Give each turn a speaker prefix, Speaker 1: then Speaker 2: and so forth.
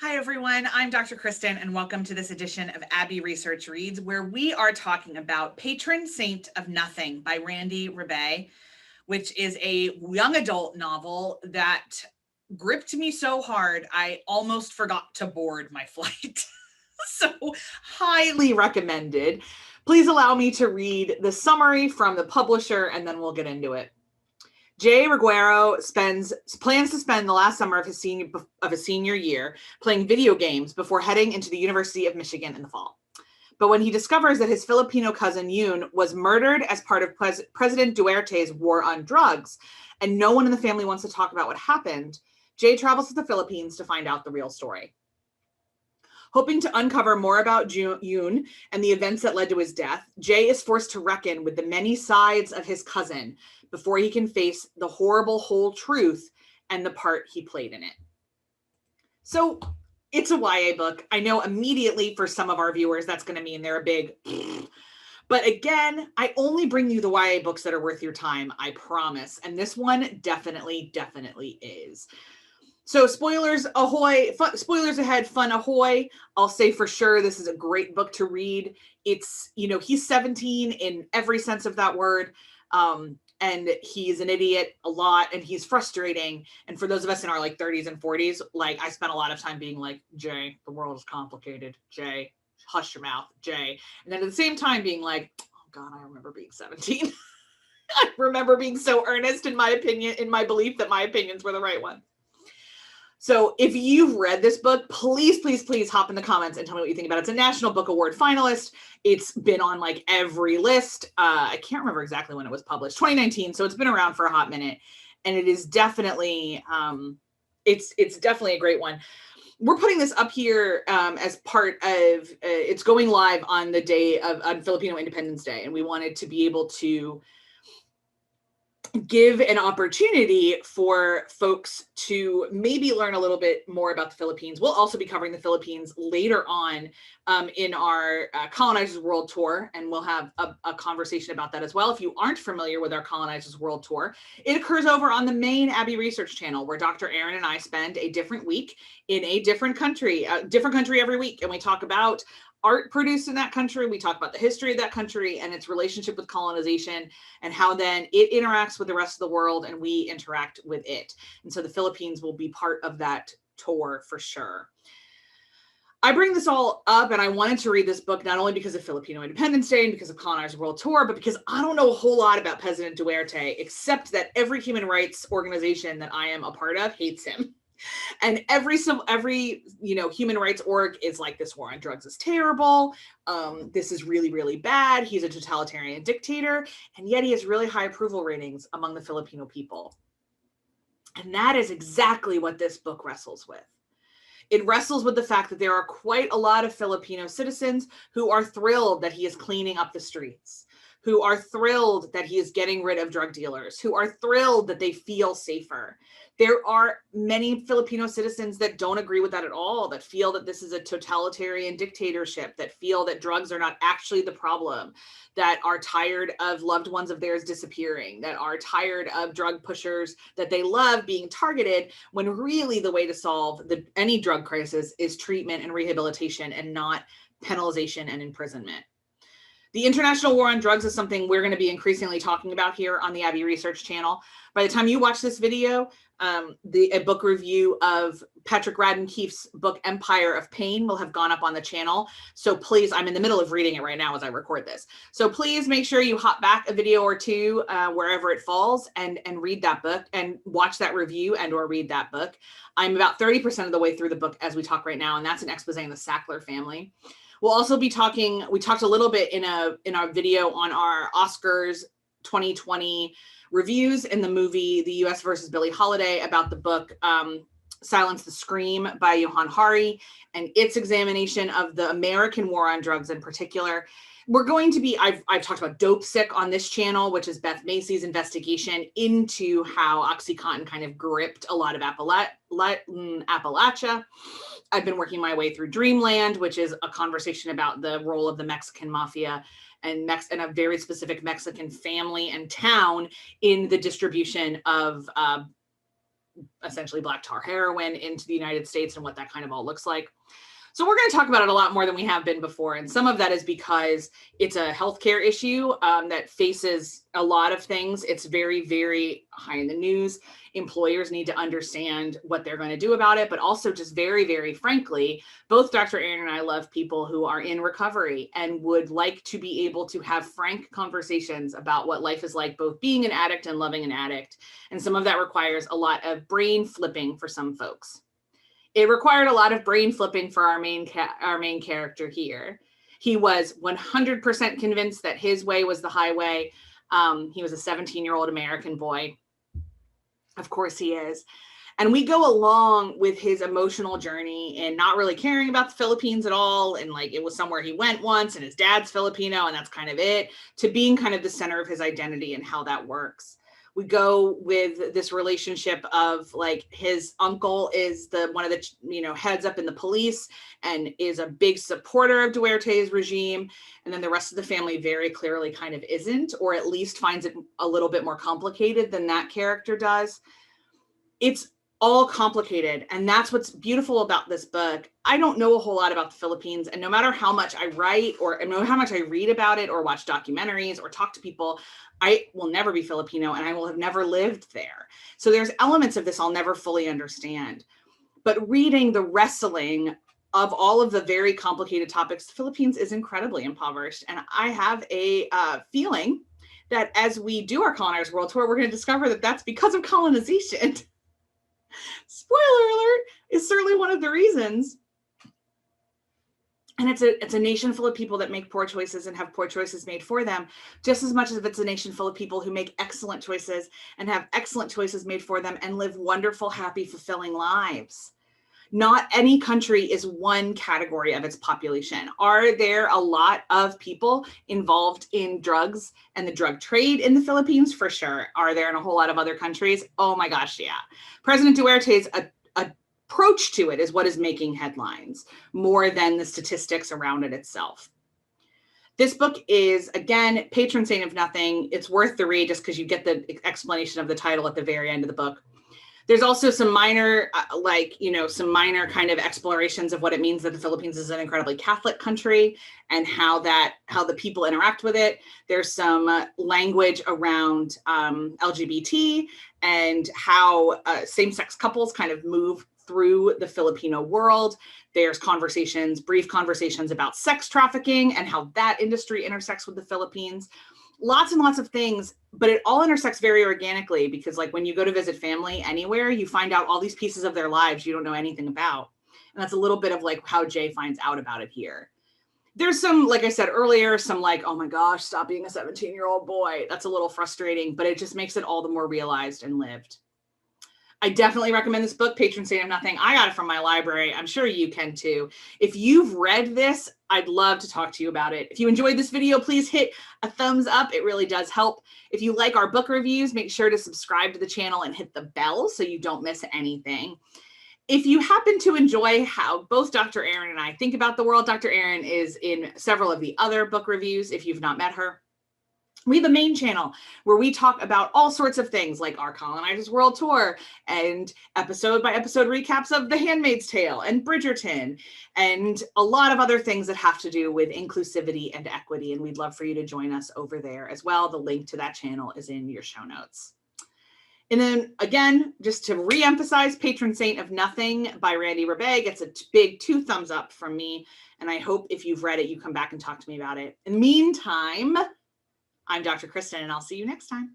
Speaker 1: Hi, everyone. I'm Dr. Kristen, and welcome to this edition of Abbey Research Reads, where we are talking about Patron Saint of Nothing by Ribay, which is a young adult novel that gripped me so hard I almost forgot to board my flight. So, highly recommended. Please allow me to read the summary from the publisher, and then we'll get into it. Jay Reguero plans to spend the last summer of his senior year playing video games before heading into the University of Michigan in the fall. But when he discovers that his Filipino cousin Yoon was murdered as part of President Duterte's war on drugs, and no one in the family wants to talk about what happened, Jay travels to the Philippines to find out the real story. Hoping to uncover more about Yoon and the events that led to his death, Jay is forced to reckon with the many sides of his cousin before he can face the horrible whole truth and the part he played in it. So it's a YA book. I know immediately for some of our viewers, that's going to mean they're a big... But again, I only bring you the YA books that are worth your time, I promise. And this one definitely is. So spoilers ahoy, spoilers ahead, fun ahoy. I'll say for sure this is a great book to read. It's, he's 17 in every sense of that word. And he's an idiot a lot, and he's frustrating. And for those of us in our 30s and 40s, I spent a lot of time being like, Jay, the world is complicated. Jay, hush your mouth, Jay. And then at the same time being like, oh God, I remember being 17. I remember being so earnest in my opinion, in my belief that my opinions were the right one. So if you've read this book, please hop in the comments and tell me what you think about it. It's a National Book Award finalist. It's been on every list. I can't remember exactly when it was published, 2019. So it's been around for a hot minute, and it is definitely, it's definitely a great one. We're putting this up here as part of, it's going live on the day on Filipino Independence Day, and we wanted to be able to give an opportunity for folks to maybe learn a little bit more about the Philippines. We'll also be covering the Philippines later on in our Colonizers World Tour, and we'll have a conversation about that as well. If you aren't familiar with our Colonizers World Tour, it occurs over on the main Abbey Research channel, where Dr. Aaron and I spend a different week in a different country every week, and we talk about art produced in that country. We talk about the history of that country and its relationship with colonization, and how then it interacts with the rest of the world and we interact with it. And so the Philippines will be part of that tour for sure. I bring this all up, and I wanted to read this book not only because of Filipino Independence Day and because of Colonizers World Tour, but because I don't know a whole lot about President Duterte, except that every human rights organization that I am a part of hates him. And every human rights org is like, this war on drugs is terrible. This is really bad. He's a totalitarian dictator. And yet he has really high approval ratings among the Filipino people. And that is exactly what this book wrestles with. It wrestles with the fact that there are quite a lot of Filipino citizens who are thrilled that he is cleaning up the streets, who are thrilled that he is getting rid of drug dealers, who are thrilled that they feel safer. There are many Filipino citizens that don't agree with that at all, that feel that this is a totalitarian dictatorship, that feel that drugs are not actually the problem, that are tired of loved ones of theirs disappearing, that are tired of drug pushers that they love being targeted, when really the way to solve any drug crisis is treatment and rehabilitation, and not penalization and imprisonment. The international war on drugs is something we're going to be increasingly talking about here on the Abbey Research channel. By the time you watch this video, a book review of Patrick Radden Keefe's book, Empire of Pain, will have gone up on the channel. So please, I'm in the middle of reading it right now as I record this. So please make sure you hop back a video or two wherever it falls and read that book and watch that review and or read that book. I'm about 30% of the way through the book as we talk right now, and that's an expose on the Sackler family. We'll also be talking, we talked a little bit in our video on our Oscars 2020 reviews in the movie The U.S. versus Billie Holiday about the book Silence the Scream by Johan Hari and its examination of the American war on drugs in particular. We're going to be, I've talked about Dope Sick on this channel, which is Beth Macy's investigation into how OxyContin kind of gripped a lot of Appalachia. I've been working my way through Dreamland, which is a conversation about the role of the Mexican mafia and a very specific Mexican family and town in the distribution of essentially black tar heroin into the United States and what that kind of all looks like. So we're going to talk about it a lot more than we have been before. And some of that is because it's a healthcare issue that faces a lot of things. It's very, very high in the news. Employers need to understand what they're going to do about it, but also just very, very frankly, both Dr. Aaron and I love people who are in recovery and would like to be able to have frank conversations about what life is like, both being an addict and loving an addict. And some of that requires a lot of brain flipping for some folks. It required a lot of brain flipping for our main character here. He was 100% convinced that his way was the highway. He was a 17-year-old American boy. Of course he is. And we go along with his emotional journey and not really caring about the Philippines at all. And like it was somewhere he went once and his dad's Filipino and that's kind of it, to being kind of the center of his identity and how that works. We go with this relationship of like his uncle is one of the, heads up in the police and is a big supporter of Duterte's regime. And then the rest of the family very clearly kind of isn't, or at least finds it a little bit more complicated than that character does. It's all complicated. And that's what's beautiful about this book. I don't know a whole lot about the Philippines. And no matter how much I write or no matter how much I read about it or watch documentaries or talk to people, I will never be Filipino and I will have never lived there. So there's elements of this I'll never fully understand. But reading the wrestling of all of the very complicated topics, the Philippines is incredibly impoverished. And I have a feeling that as we do our Colonizers World Tour, we're going to discover that that's because of colonization. Spoiler alert, is certainly one of the reasons. And it's a nation full of people that make poor choices and have poor choices made for them, just as much as it's a nation full of people who make excellent choices and have excellent choices made for them and live wonderful, happy, fulfilling lives. Not any country is one category of its population. Are there a lot of people involved in drugs and the drug trade in the Philippines? For sure. Are there in a whole lot of other countries? Oh my gosh, yeah. President Duterte's approach to it is what is making headlines more than the statistics around it itself. This book is, again, Patron Saint of Nothing. It's worth the read just because you get the explanation of the title at the very end of the book. There's also some minor, some minor kind of explorations of what it means that the Philippines is an incredibly Catholic country and how the people interact with it. There's some language around LGBT and how same-sex couples kind of move through the Filipino world. There's brief conversations about sex trafficking and how that industry intersects with the Philippines. Lots and lots of things, but it all intersects very organically because like when you go to visit family anywhere, you find out all these pieces of their lives you don't know anything about. And that's a little bit of like how Jay finds out about it here. There's some, like I said earlier, some like, oh my gosh, stop being a 17-year-old boy. That's a little frustrating, but it just makes it all the more realized and lived. I definitely recommend this book, Patron Saint of Nothing. I got it from my library. I'm sure you can too. If you've read this, I'd love to talk to you about it. If you enjoyed this video, please hit a thumbs up. It really does help. If you like our book reviews, make sure to subscribe to the channel and hit the bell so you don't miss anything. If you happen to enjoy how both Dr. Aaron and I think about the world, Dr. Aaron is in several of the other book reviews if you've not met her. We have a main channel where we talk about all sorts of things like our Colonizers World Tour and episode by episode recaps of The Handmaid's Tale and Bridgerton and a lot of other things that have to do with inclusivity and equity. And we'd love for you to join us over there as well. The link to that channel is in your show notes. And then again, just to reemphasize, Patron Saint of Nothing by Randy Ribay gets a big 2 thumbs up from me. And I hope if you've read it, you come back and talk to me about it. In the meantime, I'm Dr. Kristen, and I'll see you next time.